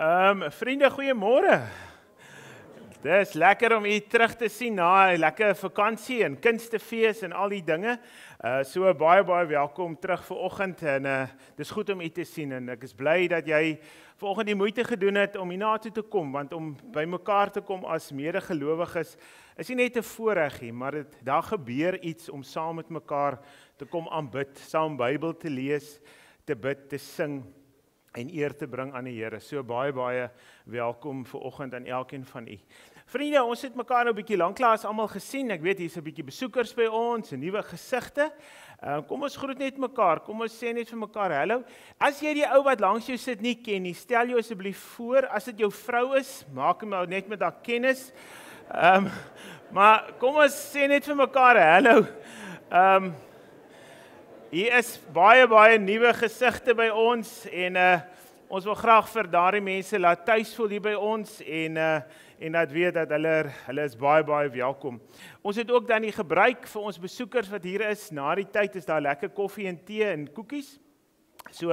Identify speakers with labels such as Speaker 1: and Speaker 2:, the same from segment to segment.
Speaker 1: Vriende, goeiemôre. Dis lekker om u terug te sien na 'n lekker vakansie en kunstefees en al die dinge. So baie welkom terug vanoggend en dis goed om u te sien en ek is bly dat jy vanoggend die moeite gedoen het om hiernatoe te kom, want om by mekaar te kom as medegelowiges is nie net 'n voorreg nie, maar daar gebeur iets om saam met mekaar te kom aanbid, saam Bybel te lees, te bid, te sing en eer te bring aan die Here. So baie welkom vanoggend aan elkeen van u. Vriende, ons het mekaar nou 'n bietjie lanklaas almal gesien. Ek weet hier's 'n bietjie besoekers by ons, 'n nuwe gesigte. Kom ons groet net mekaar. Kom ons sê net vir mekaar hallo. As jy die ou wat langs jou sit nie ken nie, stel jou asseblief voor. As dit jou vrou is, maak hom net met haar kennis. Maar kom ons sê net vir mekaar hallo. Hier is baie nuwe gesigte by ons en ons wil graag vir daardie mense laat tuis voel hier by ons en dat weet dat hulle is baie welkom. Ons het ook dan die gebruik vir ons besoekers wat hier is. Na die tyd is daar lekker koffie en tee en koekies. So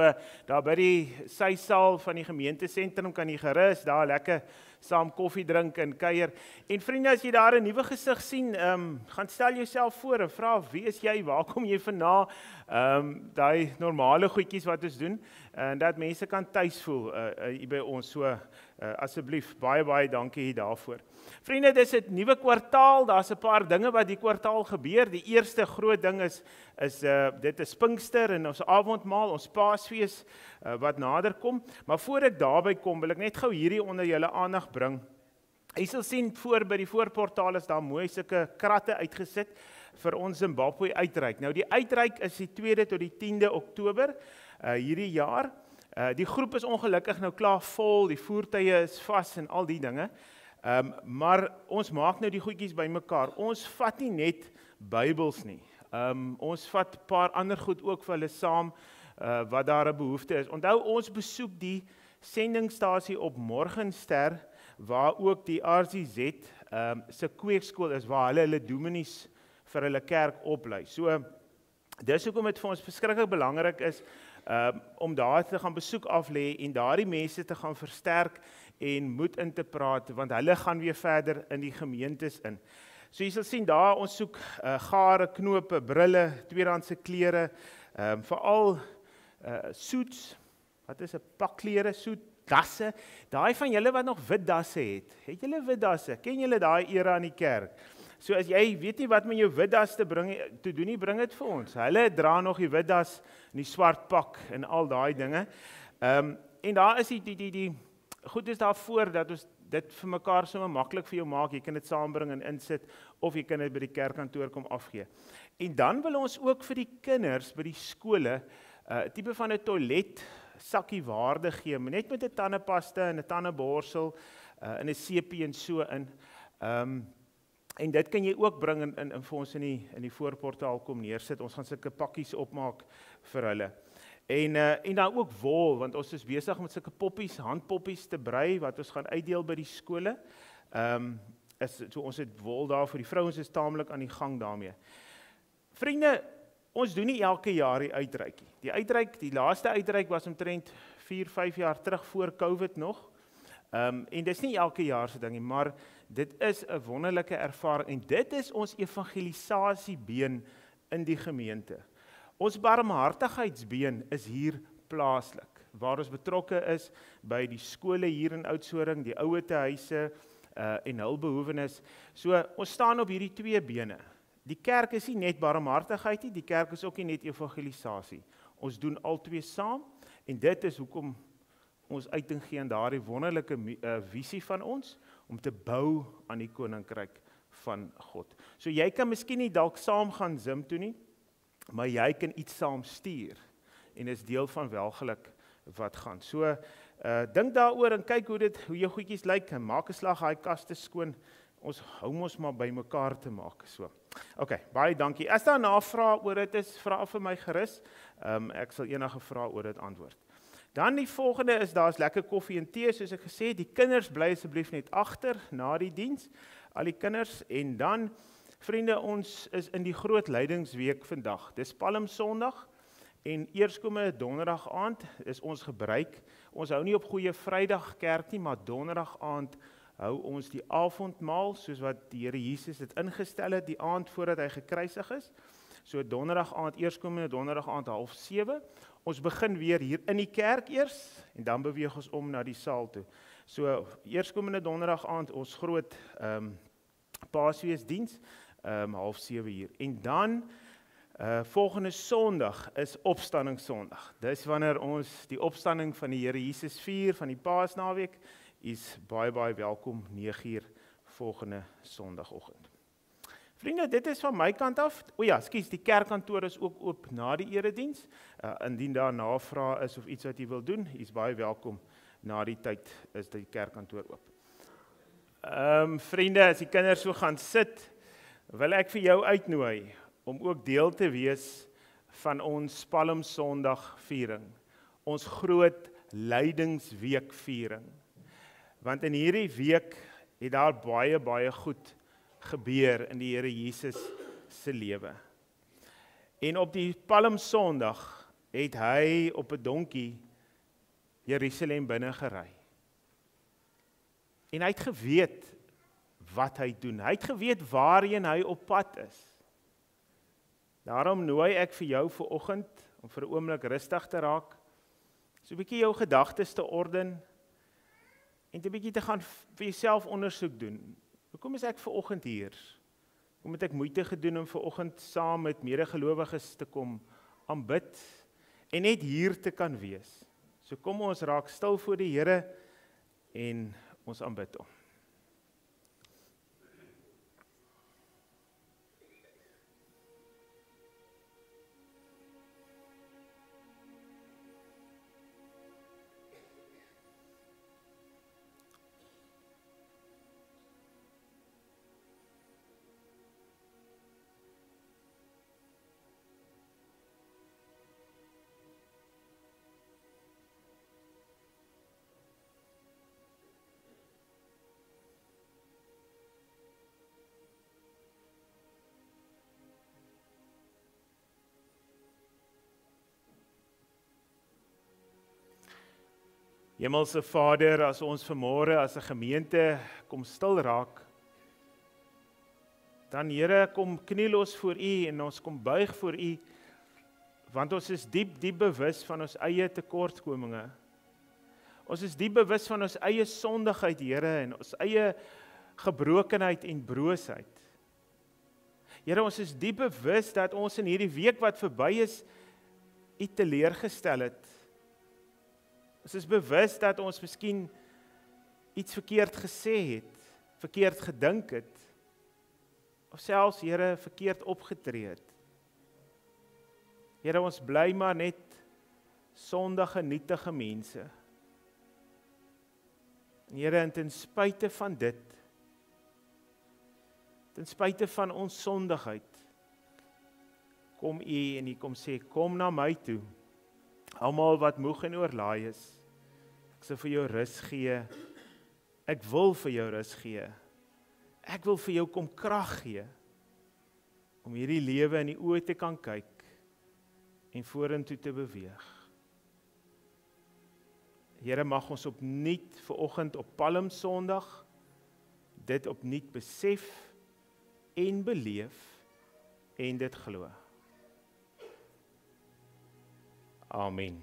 Speaker 1: daar by die sysaal van die gemeentesentrum kan jy gerus daar lekker saam koffie drink en kuier. En vriende, as jy daar 'n nuwe gesig sien, gaan stel jouself voor en vra wie is jy? Waar kom jy vandaan? Daai normale goedjies wat ons doen en dat mense kan tuis voel hier by ons. So asseblief baie dankie hier daarvoor. Vriende, dis 'n nuwe kwartaal. Daar's 'n paar dinge wat die kwartaal gebeur. Die eerste groot ding is dit is Pinkster en ons avondmaal, ons Paasfees wat nader kom. Maar voor ek daarby kom, wil ek net gou hierdie onder julle aandag bring. Jy sal sien voor by die voorportaal is daar mooi sulke kratte uitgesit vir ons Zimbabwe uitreik. Nou die uitreik is die 2de tot die 10de Oktober hierdie jaar. Die groep is ongelukkig nou klaar vol, die voertuie is vas en al die dinge. Maar ons maak nou die goedjies bymekaar. Ons vat nie net Bybels nie. Ons vat 'n paar ander goed ook vir hulle saam wat daar 'n behoefte is. Onthou, ons besoek die sendingstasie op Morgenster waar ook die RCZ se kweekskool is waar hulle dominees vir hulle kerk oplei. So dis hoekom dit vir ons verskriklik belangrik is om daar te gaan besoek aflê en daardie mense te gaan versterk en moed in te praat, want hulle gaan weer verder in die gemeentes in. So jy sal sien daar, ons soek gare, knope, brille, tweedehandse klere, veral suits, wat is 'n pak klere, soet, dasse, daai van julle wat nog wit dasse het julle wit dasse, ken julle daai era in die kerk? So as jy weet nie wat met jou wit das te doen nie, bring dit vir ons. Hulle dra nog die wit das en die swart pak en al daai dinge. En daar is die goed is daarvoor dat ons dit vir mekaar sommer maklik vir jou maak. Jy kan dit saambring en insit of jy kan dit by die kerkkantoor kom afgee. En dan wil ons ook vir die kinders by die skole 'n tipe van 'n toilet sakkie waarde gee, net met 'n tandepasta en 'n tandeborsel en 'n seepie en so in. En dit kan jy ook bring in vir ons in die voorportaal kom neersit. Ons gaan sulke pakkies opmaak vir hulle. En dan ook wol, want ons is besig met sulke poppies, handpoppies te brei wat ons gaan uitdeel by die skole. So ons het wol daar vir die vrouens is taamlik aan die gang daarmee. Vriende, ons doen nie elke jaar die uitreik nie. Die laaste uitreik was omtrent 4-5 jaar terug voor COVID nog. En dis nie elke jaar se ding nie, maar dit is 'n wonderlike ervaring en dit is ons evangelisasiebeen in die gemeente. Ons barmhartigheidsbeen is hier plaaslik, waar ons betrokke is by die skole hier in Oudtshoorn, die ouetehuise en hulpbehoewenes. So ons staan op hierdie twee bene. Die kerk is nie net barmhartigheid nie, die kerk is ook nie net evangelisasie. Ons doen al twee saam en dit is hoekom ons uiting gee aan daardie wonderlike visie van ons om te bou aan die koninkryk van God. So jy kan miskien nie dalk saam gaan Zim toe nie, maar jy kan iets saam stuur en is deel van welgeluk wat gaan. So dink daaroor en kyk hoe jou goedjies lyk en maak 'n slag daai kaste skoon. Ons hou mos maar by mekaar te maak. So. Okay, baie dankie. As daar navrae oor dit is, vra vir my gerus. Ek sal enige vrae oor dit antwoord. Dan die volgende is, daar's lekker koffie en tee, soos ek gesê, die kinders bly asseblief net agter na die diens, al die kinders, en dan, vriende, ons is in die groot leidingsweek vandag, dis Palmsondag, en eerskomende donderdag aand is ons gebruik Ons hou nie op Goeie Vrydag kerk nie, maar donderdag aand hou ons die avondmaal, soos wat die Here Jesus dit ingestel het, die aand voordat hy gekruisig is. So donderdag aand, eerskomende donderdag aand 6:30. Ons begin weer hier in die kerk eers, en dan beweeg ons om na die saal toe. So eerskomende donderdag aand, ons groot Paasfeesdiens, 6:30 hier. En dan volgende Sondag is Opstandingssondag. Dis wanneer ons die opstanding van die Here Jesus vier, van die Paasnaweek, is baie welkom 9:00 volgende Sondagoggend. Vriende, dit is van my kant af. Die kerkkantoor is ook oop na die erediens. Indien daar navrae is of iets wat jy wil doen, is baie welkom. Na die tyd is die kerkkantoor oop. Vriende, as die kinders so gaan sit, wil ek vir jou uitnooi om ook deel te wees van ons Palmsondag viering, ons groot lydingsweek viering. Want in hierdie week het daar baie goed gebeur in die Here Jesus se lewe. En op die Palmsondag het hy op 'n donkie Jerusalem binne gery. En hy het geweet wat hy doen. Hy het geweet waarheen hy op pad is. Daarom nooi ek vir jou vanoggend om vir 'n oomblik rustig te raak, so 'n bietjie jou gedagtes te orden en 'n bietjie te gaan vir jouself ondersoek doen. Hoekom is ek vanoggend hier? Hoekom het ek moeite gedoen om vanoggend saam met medegelowiges te kom aanbid en net hier te kan wees? So kom ons raak stil voor die Here en ons aanbid hom. Hemelse Vader, as ons vanmôre as 'n gemeente kom stil raak, dan Here, kom kniel ons voor U en ons kom buig voor U, want ons is diep bewus van ons eie tekortkominge. Ons is diep bewus van ons eie sondigheid, Here, en ons eie gebrokenheid en broosheid. Here, ons is diep bewus dat ons in hierdie week wat verby is, U teleurgestel het. Ons is bewus dat ons miskien iets verkeerd gesê het, verkeerd gedink het, of selfs, Here, verkeerd opgetree het. Here, ons bly maar net sondige, nietige mense. En Here, en ten spyte van dit, ten spyte van ons sondigheid, kom U en U kom sê, kom na my toe, almal wat moeg en oorlaai is. Ek sal vir jou rus gee. Ek wil vir jou rus gee. Ek wil vir jou kom krag gee om hierdie lewe in die oë te kan kyk en vorentoe te beweeg. Here, mag ons opnuut vanoggend op Palmsondag dit opnuut besef en beleef en dit glo. Amen.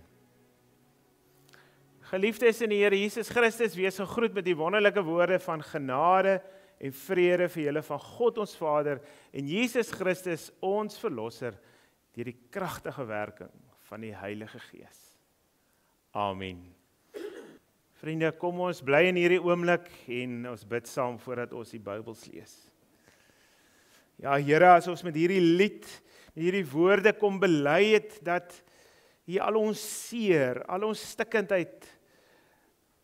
Speaker 1: Geliefdes in die Here Jesus Christus, wees gegroet met die wonderlike woorde van genade en vrede vir julle van God ons Vader en Jesus Christus ons Verlosser deur die kragtige werking van die Heilige Gees. Amen. Vriende, kom ons bly in hierdie oomblik en ons bid saam voordat ons die Bybels lees. Ja, Here, as ons met hierdie lied, met hierdie woorde kom bely het dat U al ons seer, al ons stikkendheid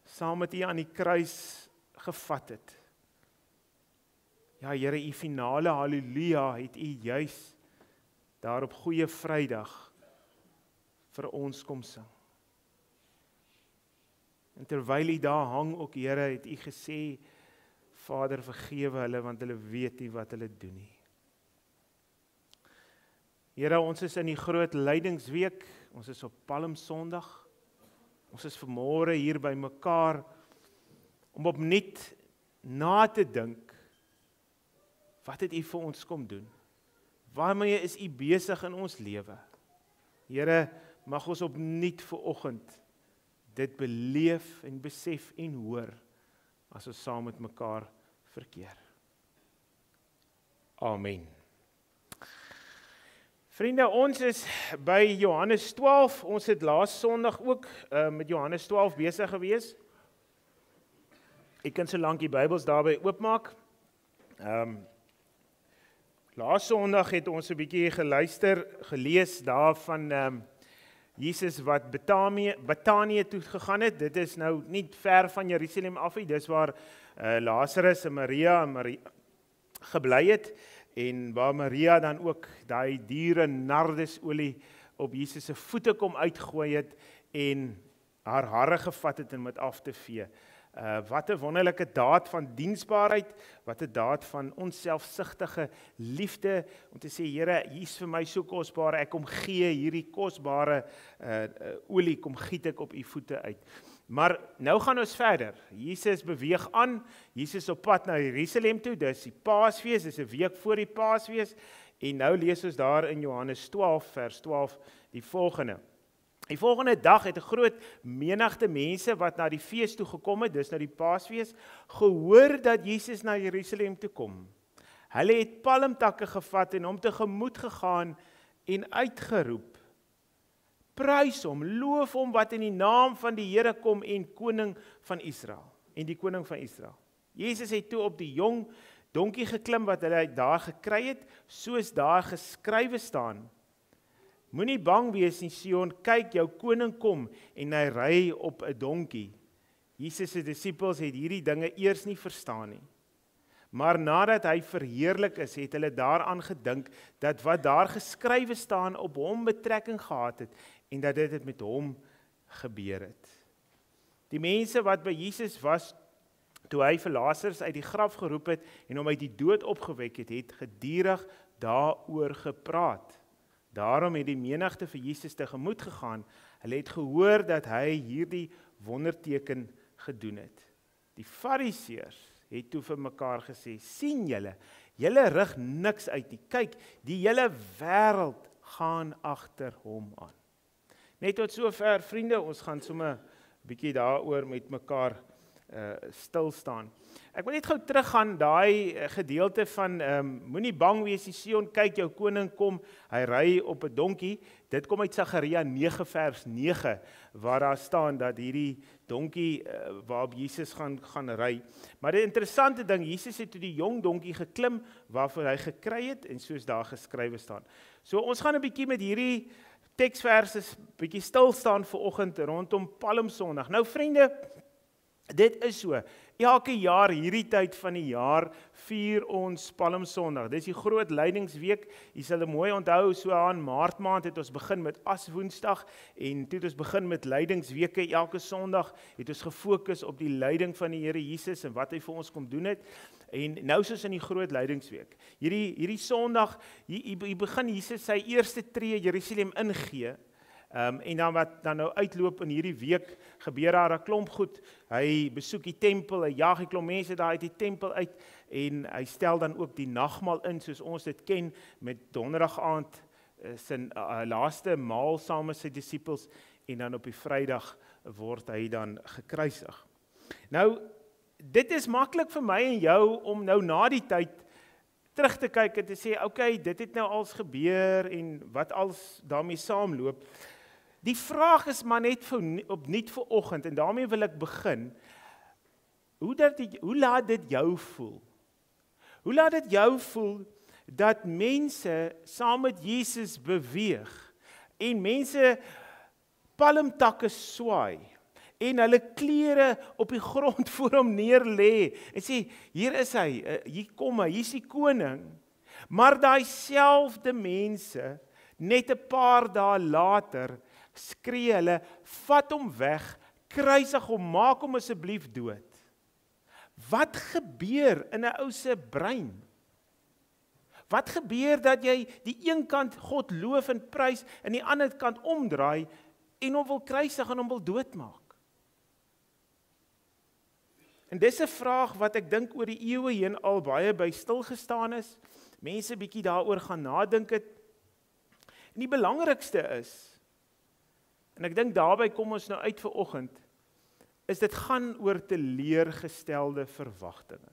Speaker 1: saam met U aan die kruis gevat het. Ja, Here, U finale haleluja het U juis daar op Goeie Vrydag vir ons kom sing. En terwyl U daar hang ook, Here, het U gesê, Vader, vergewe hulle, want hulle weet nie wat hulle doen nie. Here, ons is in die groot lydingsweek, ons is op Palmsondag, Ons is vanmôre hier by mekaar om opnuut na te dink, wat het U vir ons kom doen? Waarmee is U besig in ons lewe? Here, mag ons opnuut vanoggend dit beleef en besef en hoor as ons saam met mekaar verkeer. Amen. Vriende, ons is by Johannes 12. Ons het laas Sondag ook met Johannes 12 besig gewees. Ek kan so lank die Bybels daarby oopmaak. Laas Sondag het ons 'n bietjie gelees daar van Jesus wat Betanië toe gegaan het. Dit is nou nie ver van Jerusalem af nie. Dis waar Lazarus en Maria gebly het en waar Maria dan ook daai dure nardesolie op Jesus se voete kom uitgooi het en haar hare gevat het en met af te vee. Wat 'n wonderlike daad van diensbaarheid, wat 'n daad van onselfsugtige liefde, om te sê, Here, hier is vir my so kosbaar, ek kom gee hierdie kosbare olie, kom giet ek op U voete uit. Maar nou gaan ons verder. Jesus beweeg aan, Jesus op pad na Jerusalem toe, dis die Paasfees, dis 'n week voor die Paasfees, en nou lees ons daar in Johannes 12, vers 12, die volgende. Die volgende dag het 'n groot menigte mense wat na die fees toe gekom het, dis nou die Paasfees, gehoor dat Jesus na Jerusalem toe kom. Hulle het palmtakke gevat en hom tegemoet gegaan en uitgeroep: Prys hom, loof hom wat in die naam van die Here kom en koning van Israel. En die koning van Israel. Jesus het toe op die jong donkie geklim wat hulle daar gekry het, soos daar geskrywe staan: Moenie bang wees nie, Sion, kyk, jou koning kom en hy ry op 'n donkie. Jesus se disippels het hierdie dinge eers nie verstaan nie. Maar nadat hy verheerlik is, het hulle daaraan gedink dat wat daar geskrywe staan op hom betrekking gehad het en dat dit met hom gebeur het. Die mense wat by Jesus was toe hy vir Lazarus uit die graf geroep het en hom uit die dood opgewek het, het gedurig daaroor gepraat. Daarom het die menigte vir Jesus tegemoet gegaan. Hulle het gehoor dat hy hierdie wonderteken gedoen het. Die Fariseërs het toe vir mekaar gesê: sien julle rig niks uit nie. Kyk, die hele wêreld gaan agter hom aan. Net tot sover, vriende, ons gaan sommer 'n bietjie daaroor met mekaar stil staan. Ek wil net gou teruggaan daai gedeelte van moenie bang wees, die Sion, kyk, jou koning kom, hy ry op 'n donkie. Dit kom uit Sagaria 9 vers 9 waar daar staan dat hierdie donkie waarop Jesus gaan ry. Maar die interessante ding, Jesus het toe die jong donkie geklim waarvoor hy gekry het en soos daar geskrywe staan. So ons gaan 'n bietjie met hierdie teksverse bietjie stil staan vanoggend rondom Palmsondag. Nou vriende, dit is so, elke jaar hierdie tyd van die jaar vier ons Palmsondag. Dis die groot lydingsweek. Jy sal mooi onthou, so aan Maart maand het ons begin met Aswoensdag en toe het ons begin met lydingsweke. Elke Sondag het ons gefokus op die lyding van die Here Jesus en wat hy vir ons kom doen het. En nou is ons in die groot lydingsweek. Hierdie Sondag, hier begin Jesus sy eerste tree Jerusalem ingee. En dan wat dan nou uitloop in hierdie week, gebeur daar 'n klomp goed. Hy besoek die tempel, hy jaag die klomp mense daar uit die tempel uit en hy stel dan ook die nagmaal in soos ons dit ken met donderdag aand sy laaste maal saam met sy disippels en dan op die Vrydag word hy dan gekruisig. Nou, dit is maklik vir my en jou om nou na die tyd terug te kyk en te sê, okay, dit het nou als gebeur en wat als daarmee saamloop. Die vraag is maar net opnuut vir oggend en daarmee wil ek begin. Hoe laat dit jou voel? Hoe laat dit jou voel dat mense saam met Jesus beweeg en mense palmtakke swaai en hulle klere op die grond voor hom neer lê en sê, hier is hy, hier kom hy, hier is die koning. Maar daai selfde mense, net 'n paar dae later, skree hulle, vat hom weg, kruisig hom, maak hom asseblief dood. Wat gebeur in 'n ou se brein? Wat gebeur dat jy die een kant God loof en prys en die ander kant omdraai en hom wil kruisig en hom wil doodmaak? En dis 'n vraag wat ek dink oor die eeue heen al baie by stil gestaan is. Mense bietjie daaroor gaan nadink het. En die belangrikste is, en ek dink daarby kom ons nou uit vir oggend, is dit gaan oor teleurgestelde verwagtinge.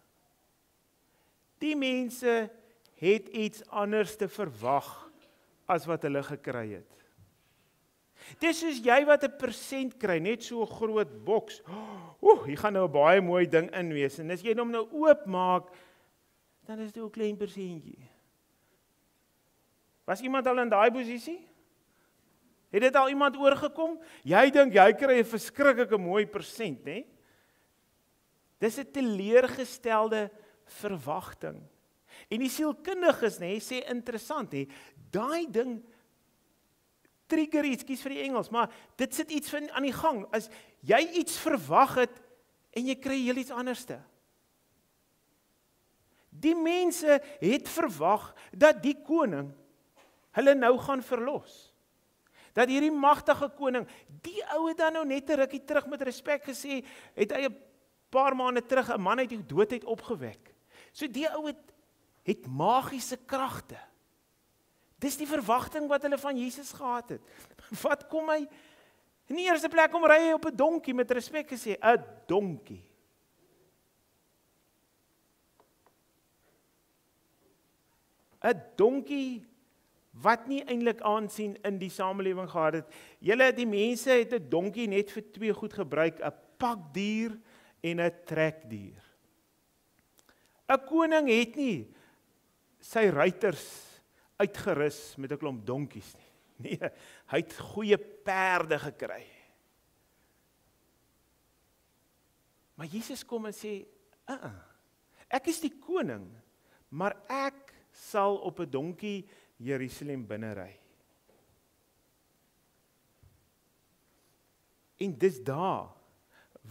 Speaker 1: Die mense het iets anders te verwag as wat hulle gekry het. Dis soos jy wat 'n persent kry, net so 'n groot boks. Hier gaan nou 'n baie mooi ding in wees. En as jy hom nou oopmaak, dan is dit 'n klein persentjie. Was iemand al in daai posisie? Het dit al iemand oorgekom? Jy dink jy kry 'n verskriklike mooi persent, né? Dis 'n teleurgestelde verwagting. En die sielkundiges, né, sê interessant, hè, daai ding trigger iets, kies vir die Engels, maar dit sit iets aan die gang. As jy iets verwag het en jy kry heel iets anderste. Die mense het verwag dat die koning hulle nou gaan verlos. Dat hierdie magtige koning, die ou het dan nou net 'n rukkie terug met respek gesê, het hy 'n paar maande terug 'n man uit die dood opgewek. So die ou het magiese kragte. Dis die verwagting wat hulle van Jesus gehad het. Wat kom hy? In die eerste plek kom ry hy op 'n donkie, met respek gesê, 'n donkie. ‘n donkie wat nie eintlik aansien in die samelewing gehad het. Die mense het 'n donkie net vir twee goed gebruik, 'n pakdier en 'n trekdier. 'n Koning het nie sy ruiters uitgerus met 'n klomp donkies nie. Nee, hy het goeie perde gekry. Maar Jesus kom en sê, ek is die koning, maar ek sal op 'n donkie Jerusalem binnery. En dis daar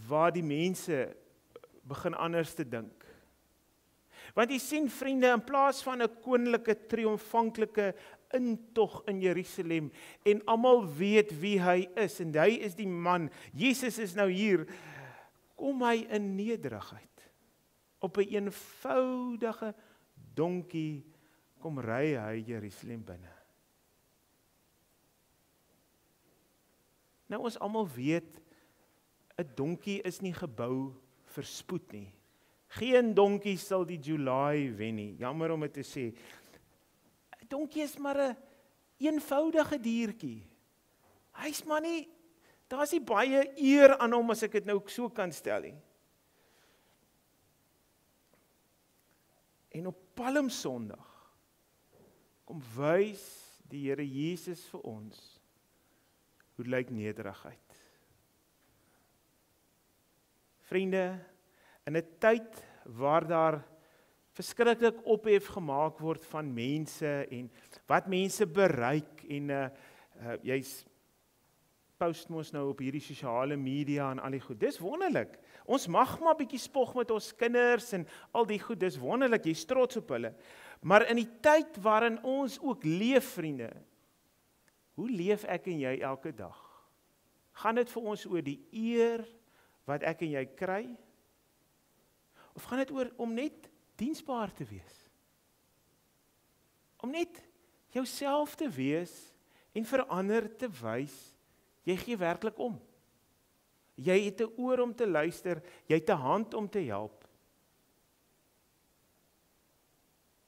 Speaker 1: waar die mense begin anders te dink. Want jy sien vriende, in plaas van 'n koninklike triomfanklike intog in Jerusalem en almal weet wie hy is en hy is die man, Jesus is nou hier, kom hy in nederigheid. Op 'n eenvoudige donkie kom ry hy Jerusalem binne. Nou ons almal weet, 'n donkie is nie gebou vir spoed nie. Geen donkie sal die July wen nie. Jammer om dit te sê. 'n Donkie is maar 'n eenvoudige diertjie. Hy's maar nie, daar's nie baie eer aan hom as ek dit nou so kan stel nie. En op Palmsondag kom wys die Here Jesus vir ons hoe lyk nederigheid. Vriende, in 'n tyd waar daar verskriklik ophef gemaak word van mense en wat mense bereik en jy's post mos nou op hierdie sosiale media en al die goed. Dis wonderlik. Ons mag maar bietjie spog met ons kinders en al die goed. Dis wonderlik. Jy's trots op hulle. Maar in die tyd waarin ons ook leef, vriende, hoe leef ek en jy elke dag? Gaan dit vir ons oor die eer wat ek en jy kry? Of gaan dit oor om net diensbaar te wees? Om net jouself te wees en vir ander te wys, jy gee werklik om. Jy het 'n oor om te luister, jy het 'n hand om te help.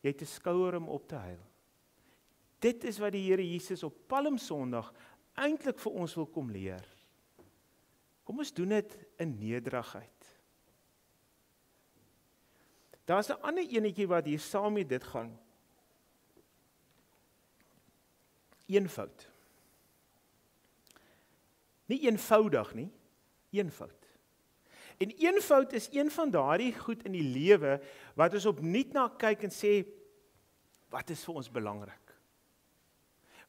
Speaker 1: Jy het 'n skouer om op te huil. Dit is wat die Here Jesus op Palmsondag eintlik vir ons wil kom leer. Kom ons doen dit in nederigheid. Daar's 'n ander enetjie wat hier saam met dit gaan. Eenvoud. Nie eenvoudig nie, eenvoud. En eenvoud is een van daardie goed in die lewe wat ons opnuut na kyk en sê, wat is vir ons belangrik?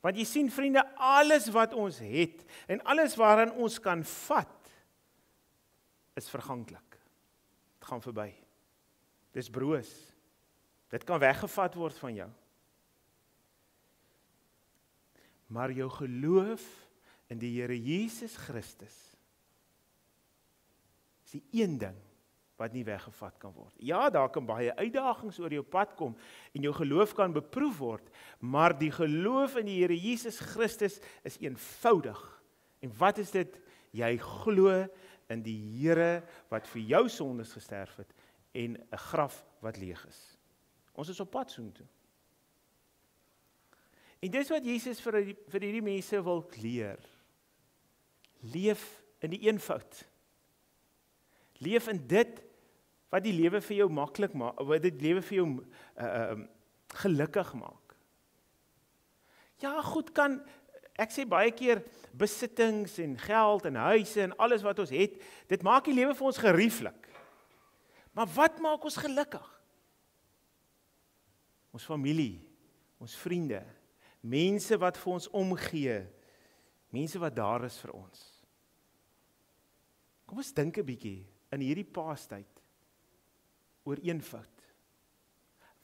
Speaker 1: Want jy sien vriende, alles wat ons het en alles waaraan ons kan vat, is verganklik. Dit gaan verby. Dis broos. Dit kan weggevat word van jou. Maar jou geloof in die Here Jesus Christus is die een ding wat nie weggevat kan word. Ja, daar kan baie uitdagings oor jou pad kom en jou geloof kan beproef word, maar die geloof in die Here Jesus Christus is eenvoudig. En wat is dit? Jy glo in die Here wat vir jou sondes gesterf het en 'n graf wat leeg is. Ons is op pad soontoe. En dis wat Jesus vir hierdie mense wil leer. Leef in die eenvoud. Leef in dit wat die lewe vir jou maklik maak, wat dit lewe vir jou gelukkig maak. Ja, goed kan, ek sê baie keer, besittings en geld en huise en alles wat ons het, dit maak die lewe vir ons gerieflik. Maar wat maak ons gelukkig? Ons familie, ons vriende, mense wat vir ons omgee, mense wat daar is vir ons. Kom ons dink 'n bietjie in hierdie Paastyd oor eenvoud.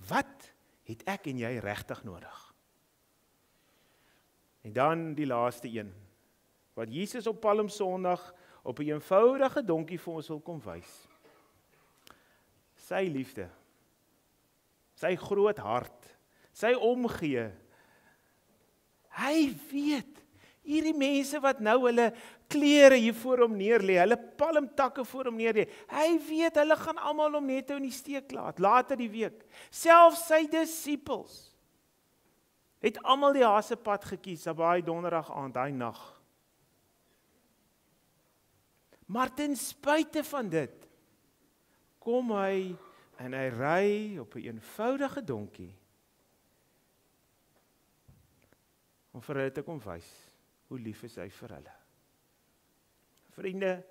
Speaker 1: Wat het ek en jy regtig nodig? En dan die laaste een, wat Jesus op Palm Sondag op 'n eenvoudige donkie vir ons wil kom wys. Sy liefde, sy groot hart, sy omgee. Hy weet, hierdie mense wat nou hulle klere hier voor hom neerlê, hulle palmtakke voor hom neerlê, hy weet, hulle gaan almal hom net in die steek laat, later die week. Selfs sy disippels het almal die hasepad gekies op daai donderdag aand, daai nag. Maar ten spyte van dit, kom hy en hy ry op 'n eenvoudige donkie om vir hulle te kom wys hoe lief is hy vir hulle. Vriende,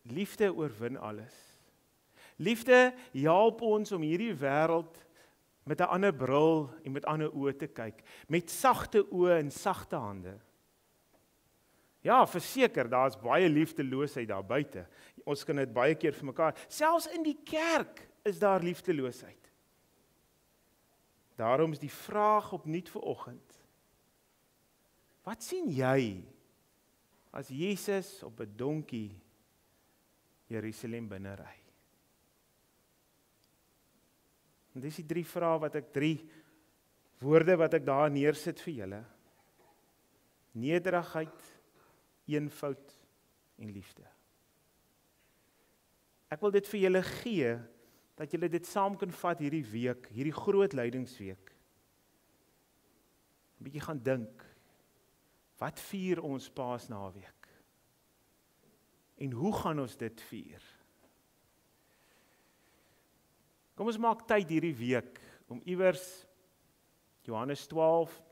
Speaker 1: liefde oorwin alles. Liefde help ons om hierdie wêreld met 'n ander bril en met ander oë te kyk, met sagte oë en sagte hande. Ja, verseker, daar's baie liefdeloosheid daar buite. Ons kan dit baie keer vir mekaar. Selfs in die kerk is daar liefdeloosheid. Daarom is die vraag opnuut vanoggend: wat sien jy as Jesus op 'n donkie Jerusalem binne ry? En dis die 3 vrae drie woorde wat ek daar neersit vir julle. Nederigheid, eenvoud en liefde. Ek wil dit vir julle gee, dat julle dit saam kan vat hierdie week, hierdie groot lydingsweek. 'n Bietjie gaan dink, wat vier ons Paasnaweek? En hoe gaan ons dit vier? Kom ons maak tyd hierdie week, om iewers Johannes 12,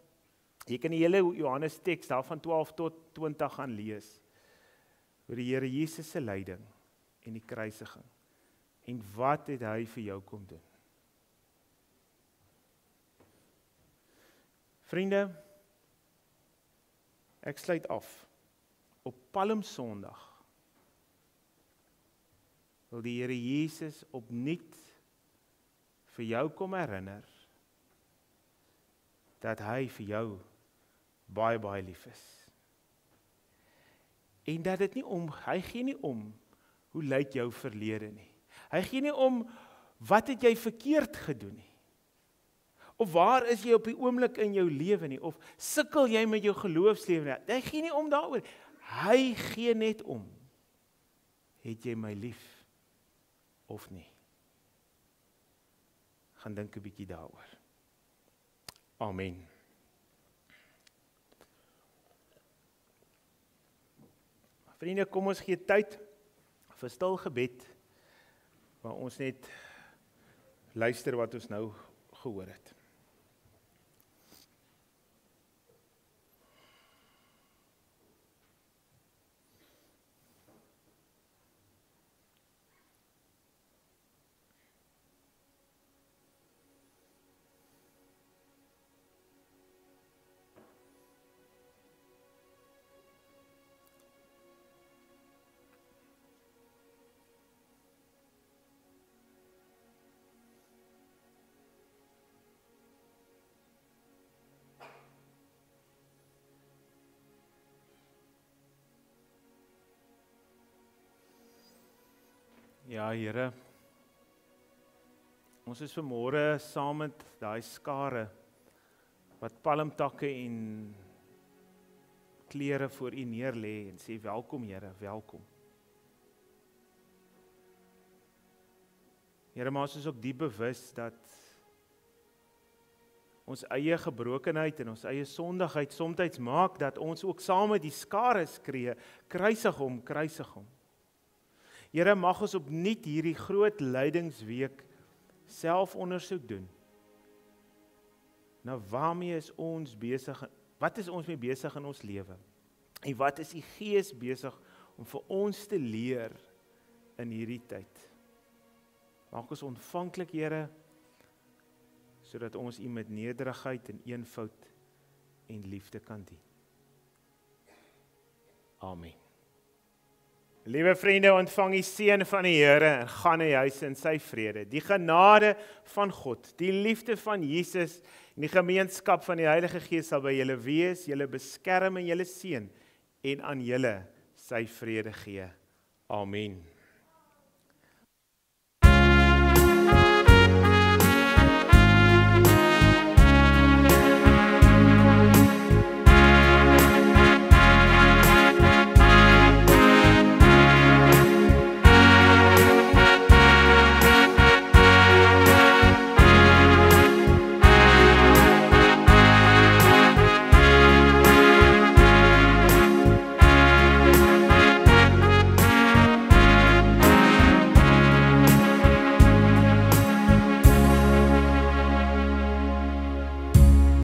Speaker 1: jy kan die hele Johannes teks daar van 12 tot 20 gaan lees, oor die Here Jesus se lyding en die kruisiging, en wat het hy vir jou kom doen? Vriende, ek sluit af. Op Palm Sondag wil die Here Jesus opnuut vir jou kom herinner dat hy vir jou baie, baie lief is. En dat dit nie hy gee nie om hoe lyk jou verlede nie. Hy gee nie om wat het jy verkeerd gedoen nie. Of waar is jy op die oomblik in jou lewe nie, of sukkel jy met jou geloofslewe nie. Hy gee nie om daaroor. Hy gee net om. Het jy my lief of nie? Gaan dink 'n bietjie daaroor. Amen. Vriende, kom ons gee tyd vir stil gebed, waar ons net luister wat ons nou gehoor het. Ja, Here. Ons is vanmôre saam met daai skare wat palmtakke en klere voor U neer lê en sê welkom Here, welkom. Here, maar ons is ook diep bewus dat ons eie gebrokenheid en ons eie sondigheid soms maak dat ons ook saam met die skare skree, kruisig hom, kruisig hom. Here, mag ons opnuut hierdie groot lydingsweek selfondersoek doen. Nou waarmee is ons besig? Wat is ons mee besig in ons lewe? En wat is die Gees besig om vir ons te leer in hierdie tyd? Maak ons ontvanklik, Here, sodat ons U met nederigheid en eenvoud en liefde kan dien. Amen. Liewe vriende, ontvang die seën van die Here en gaan na huis in sy vrede. Die genade van God, die liefde van Jesus en die gemeenskap van die Heilige Gees sal by julle wees, julle beskerm en julle seën en aan julle sy vrede gee. Amen.